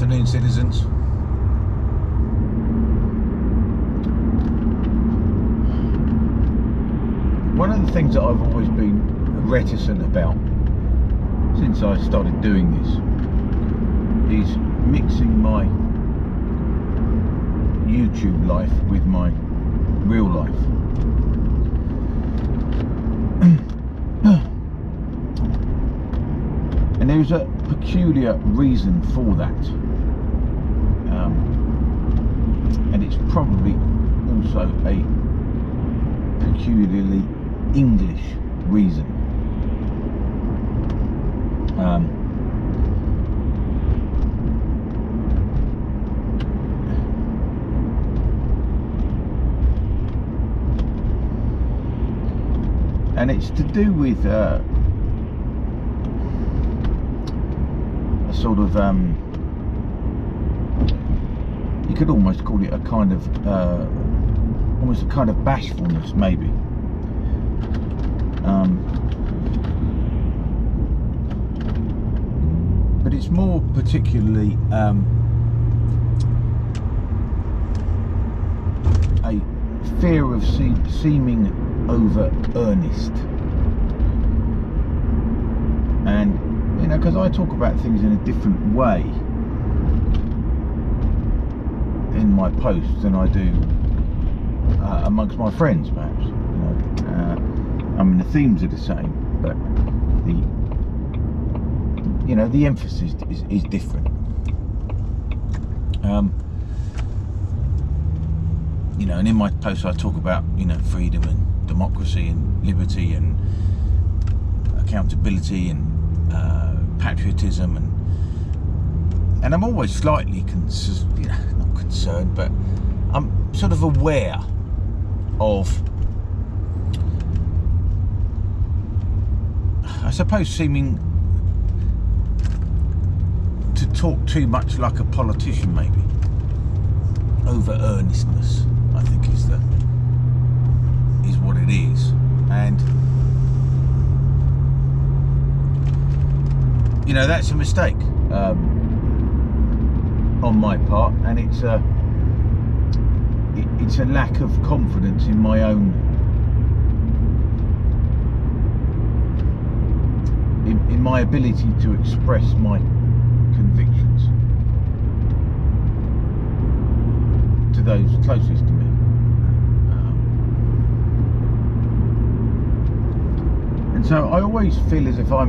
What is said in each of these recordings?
afternoon, citizens. One of the things that I've always been reticent about since I started doing this is mixing my YouTube life with my real life. And there's a peculiar reason for that, and it's probably also a peculiarly English reason. And it's to do with a sort of you could almost call it a kind of almost a kind of bashfulness, maybe. But it's more particularly a fear of seeming over earnest. And you know, because I talk about things in a different way in my posts than I do amongst my friends, perhaps. You know, I mean, the themes are the same, but the emphasis is different. You know, and in my posts I talk about, you know, freedom and democracy and liberty and accountability and patriotism, and I'm always slightly not concerned, but I'm sort of aware of, I suppose, seeming to talk too much like a politician, maybe. Over earnestness, I think, is what it is. And you know, that's a mistake on my part, and it's a lack of confidence in my own in my ability to express my convictions to those closest to me. And so I always feel as if I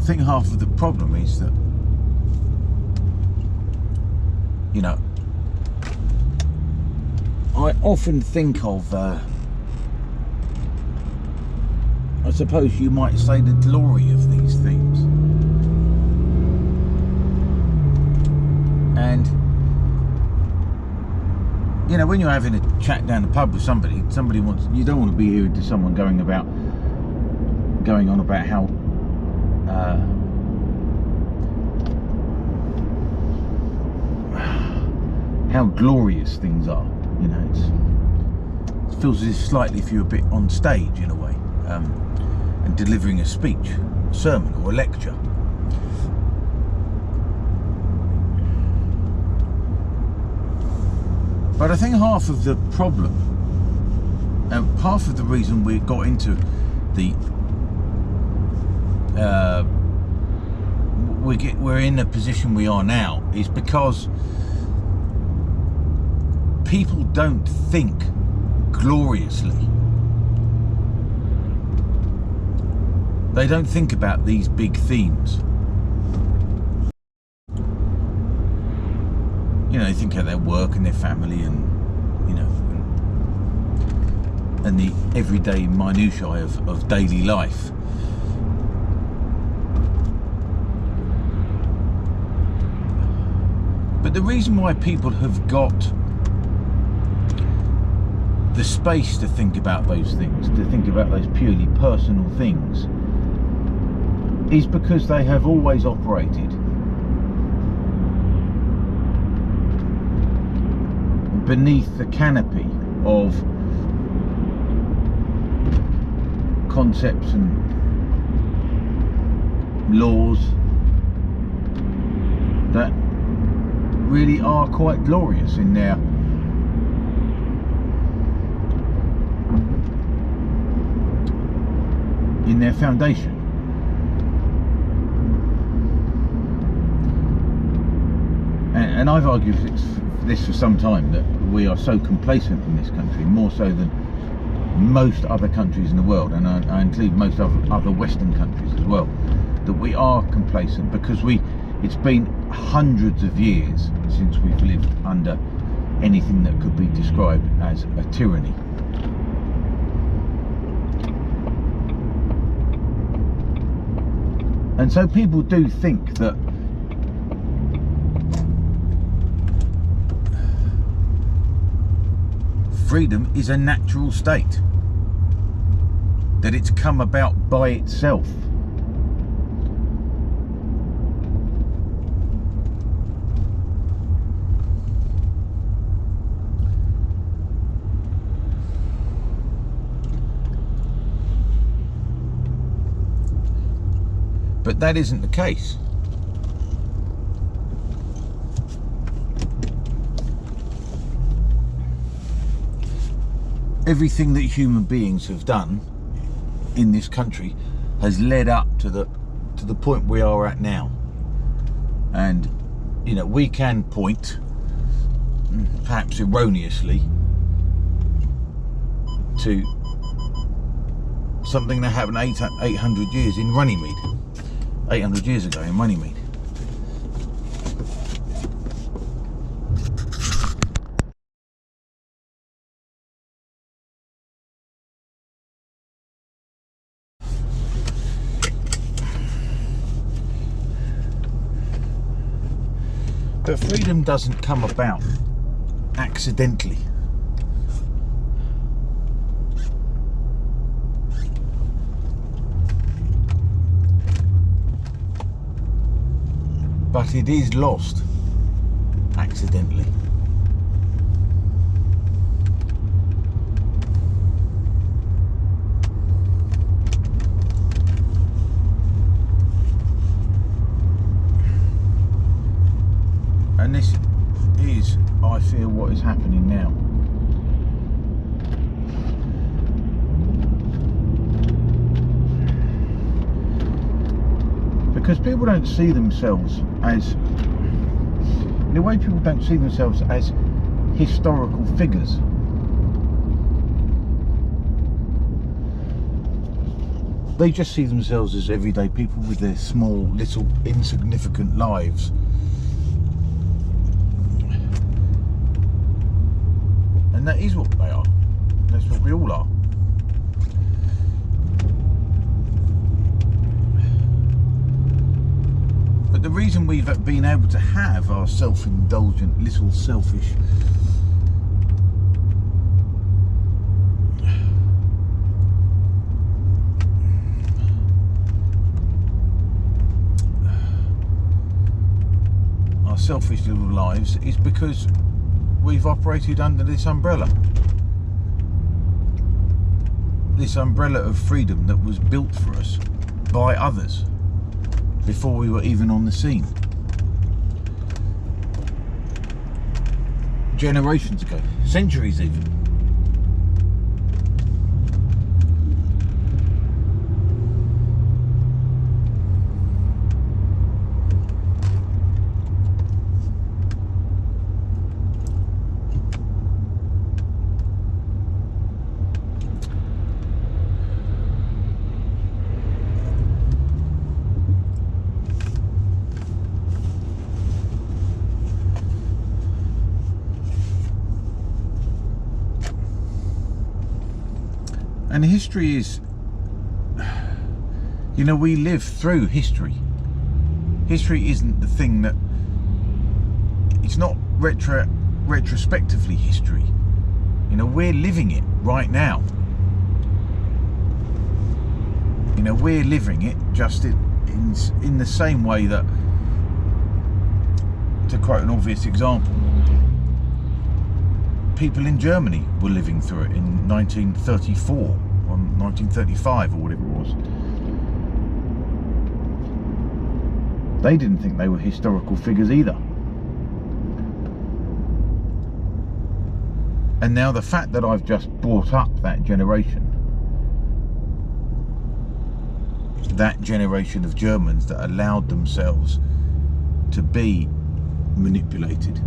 think half of the problem is that, you know, I often think of, I suppose you might say, the glory of these things. And, you know, when you're having a chat down the pub with somebody wants, you don't want to be hearing to someone going on about how glorious things are. You know, it feels as if slightly if you're a bit on stage in a way, and delivering a speech, a sermon or a lecture. But I think half of the problem, and half of the reason we got into the we're in the position we are now, is because people don't think gloriously. They don't think about these big themes. You know, they think of their work and their family, and you know, and the everyday minutiae of daily life. But the reason why people have got the space to think about those things, to think about those purely personal things, is because they have always operated beneath the canopy of concepts and laws that really are quite glorious in their foundation. And I've argued this for some time, that we are so complacent in this country, more so than most other countries in the world, and I include most other Western countries as well, that we are complacent because it's been hundreds of years since we've lived under anything that could be described as a tyranny. And so people do think that freedom is a natural state, that it's come about by itself. But that isn't the case. Everything that human beings have done in this country has led up to the point we are at now. And you know, we can point, perhaps erroneously, to something that happened 800 years in Runnymede. 800 years ago in Runnymede. But freedom doesn't come about accidentally. But it is lost accidentally. And this is, I feel, what is happening now. Because people don't see themselves as, in a way, people don't see themselves as historical figures. They just see themselves as everyday people with their small, little, insignificant lives. And that is what they are. That's what we all are. But the reason we've been able to have our self-indulgent, little selfish little lives is because we've operated under this umbrella. This umbrella of freedom that was built for us by others before we were even on the scene. Generations ago, centuries even. And history is, you know, we live through history. History isn't the thing that, it's not retrospectively history. You know, we're living it right now. You know, we're living it just in the same way that, to quote an obvious example, people in Germany were living through it in 1934 1935 or whatever it was. They didn't think they were historical figures either. And now the fact that I've just brought up that generation of Germans that allowed themselves to be manipulated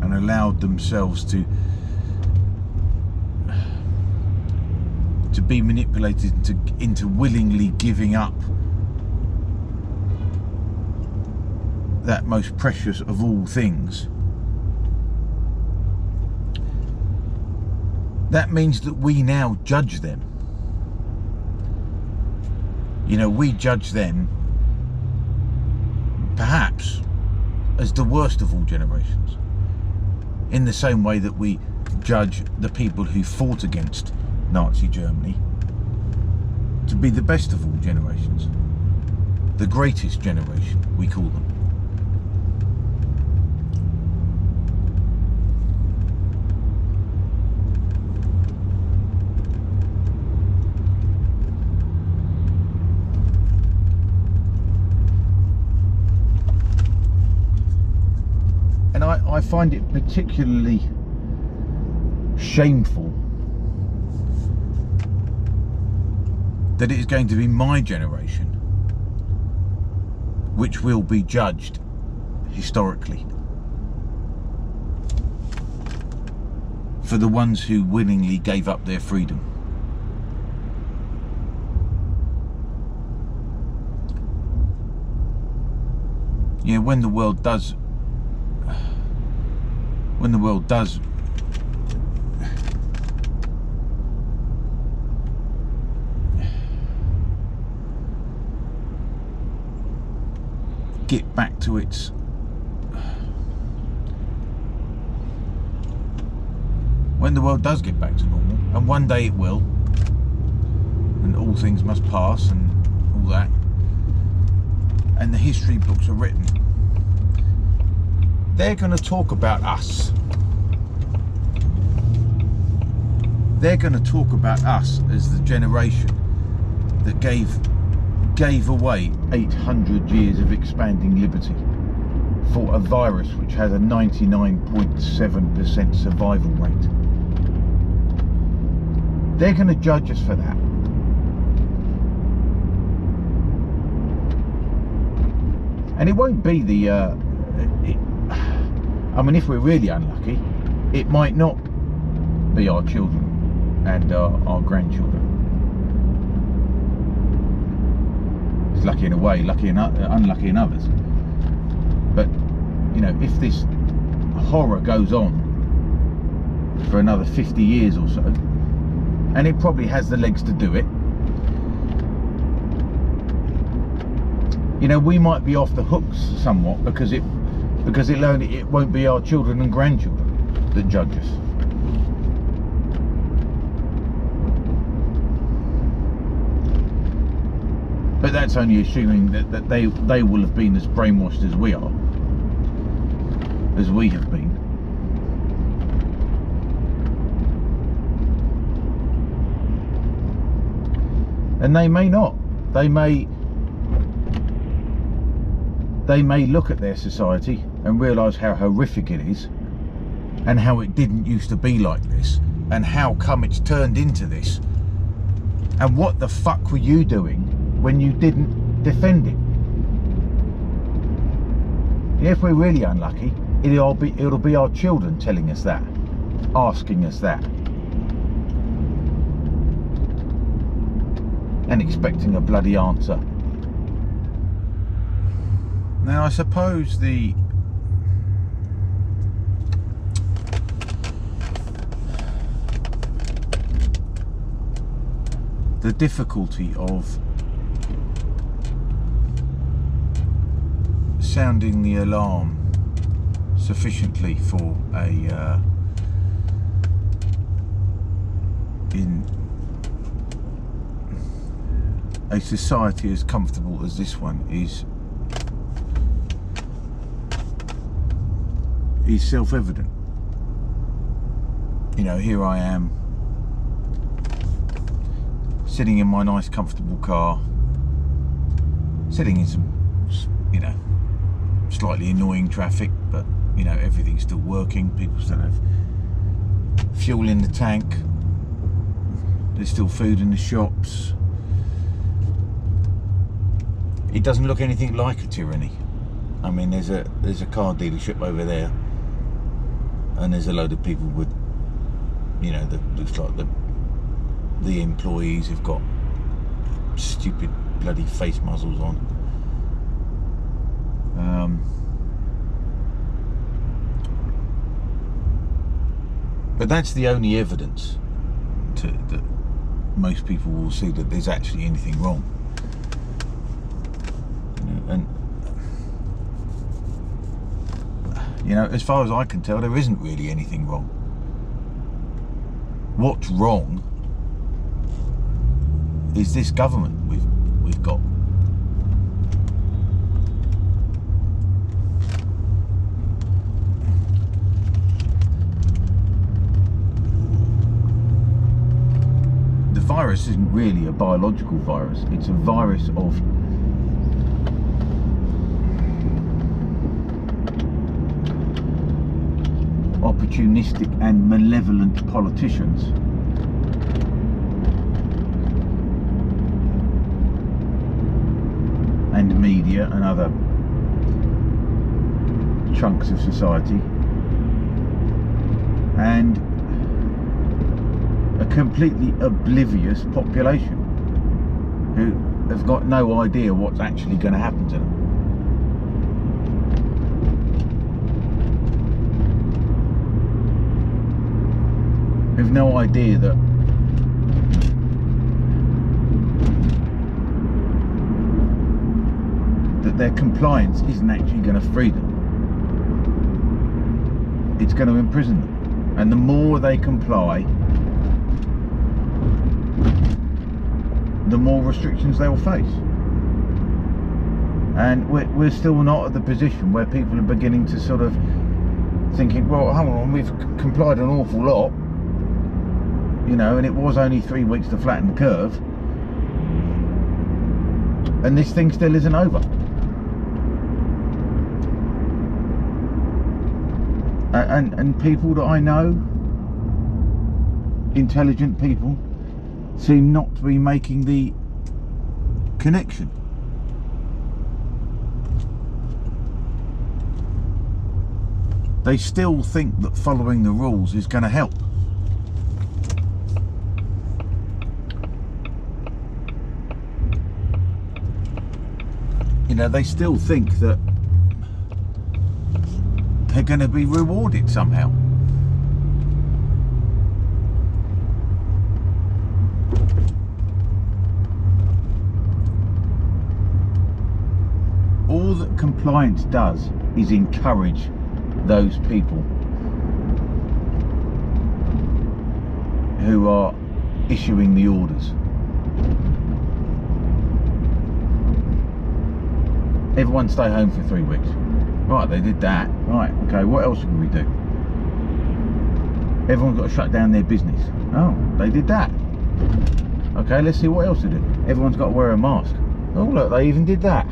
and allowed themselves to be manipulated into willingly giving up that most precious of all things, that means that we now judge them. You know, we judge them perhaps as the worst of all generations, in the same way that we judge the people who fought against Nazi Germany to be the best of all generations, the greatest generation, we call them. And I find it particularly shameful that it is going to be my generation which will be judged historically for the ones who willingly gave up their freedom. Yeah, when the world does get back to its when the world does get back to normal, and one day it will, and all things must pass and all that, and the history books are written, they're going to talk about us. They're going to talk about us as the generation that gave away 800 years of expanding liberty for a virus which has a 99.7% survival rate. They're going to judge us for that. And it won't be the I mean, if we're really unlucky, it might not be our children and our grandchildren. It's lucky in a way, unlucky in others. But, you know, if this horror goes on for another 50 years or so, and it probably has the legs to do it, you know, we might be off the hooks somewhat because it won't be our children and grandchildren that judge us. But that's only assuming that they will have been as brainwashed as we are, as we have been. And they may not. They may look at their society and realise how horrific it is, and how it didn't used to be like this, and how come it's turned into this, and what the fuck were you doing when you didn't defend it? If we're really unlucky, it'll be our children telling us that, asking us that, and expecting a bloody answer. Now, I suppose the difficulty of sounding the alarm sufficiently for in a society as comfortable as this one is self-evident. You know, here I am sitting in my nice comfortable car, sitting in some, you know, slightly annoying traffic, but you know, everything's still working. People still have fuel in the tank. There's still food in the shops. It doesn't look anything like a tyranny. I mean, there's a car dealership over there, and there's a load of people with, you know, that looks like the employees have got stupid bloody face muzzles on. But that's the only evidence that most people will see that there's actually anything wrong. You know, and you know, as far as I can tell, there isn't really anything wrong. What's wrong is this government we've got. The virus isn't really a biological virus, it's a virus of opportunistic and malevolent politicians and media and other chunks of society, and a completely oblivious population who have got no idea what's actually going to happen to them. Who've no idea that their compliance isn't actually going to free them. It's going to imprison them. And the more they comply, the more restrictions they will face. And we're still not at the position where people are beginning to sort of thinking, well, hang on, we've complied an awful lot, you know, and it was only 3 weeks to flatten the curve, and this thing still isn't over. And people that I know, intelligent people, seem not to be making the connection. They still think that following the rules is going to help. You know, they still think that they're going to be rewarded somehow. All that compliance does is encourage those people who are issuing the orders. Everyone stay home for 3 weeks. Right, they did that. Right, okay, what else can we do? Everyone's got to shut down their business. Oh, they did that. Okay, let's see what else they did. Everyone's got to wear a mask. Oh, look, they even did that.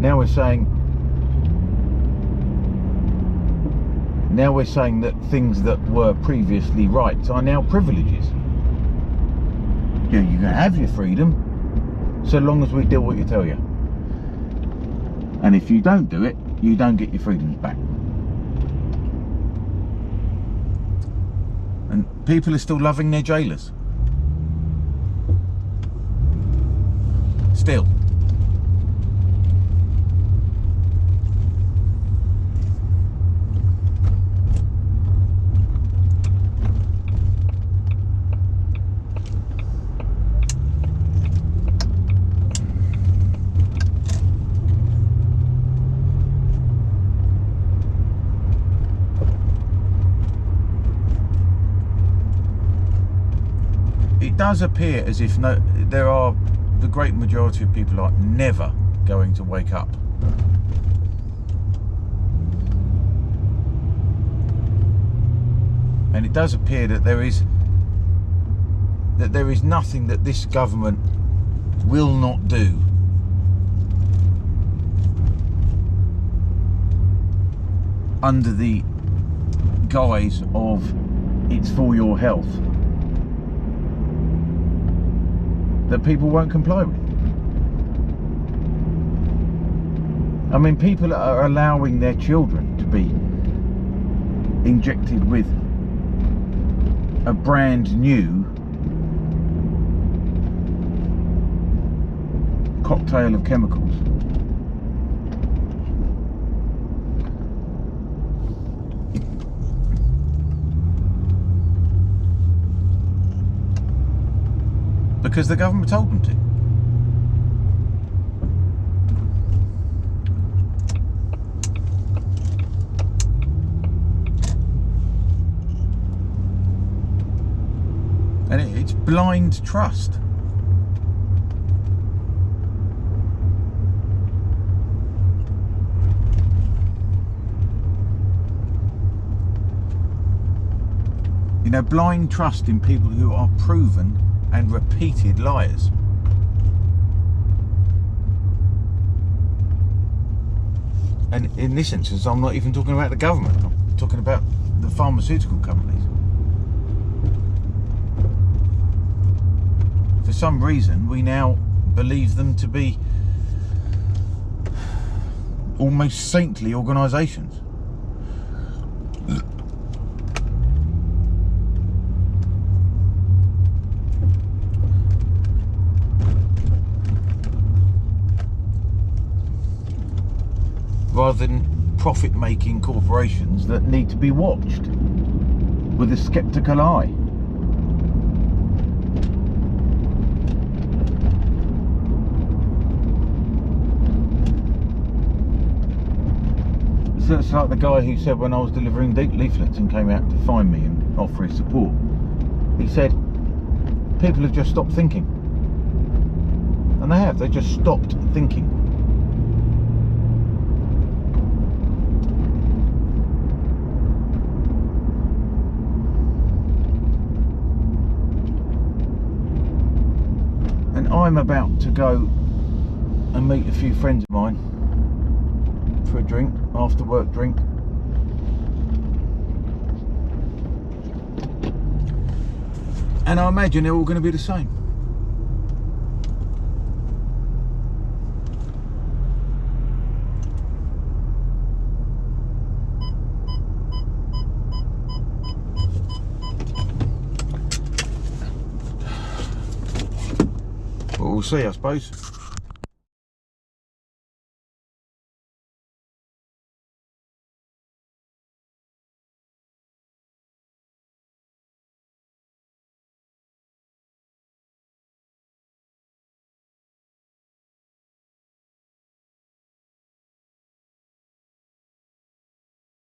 Now we're saying that things that were previously rights are now privileges. You can have your freedom so long as we do what you tell you. And if you don't do it, you don't get your freedoms back. And people are still loving their jailers. Still. It does appear as if the great majority of people are never going to wake up. and it does appear that there is nothing that this government will not do under the guise of it's for your health that people won't comply with. I mean, people are allowing their children to be injected with a brand new cocktail of chemicals. Because the government told them to. And it's blind trust. You know, blind trust in people who are proven and repeated liars. And in this instance, I'm not even talking about the government, I'm talking about the pharmaceutical companies. For some reason, we now believe them to be almost saintly organisations. Rather than profit-making corporations that need to be watched with a sceptical eye. So it's like the guy who said when I was delivering leaflets and came out to find me and offer his support, he said, people have just stopped thinking. And they have, they just stopped thinking. I'm about to go and meet a few friends of mine for a drink, after work drink. And I imagine they're all going to be the same. We'll see, I suppose.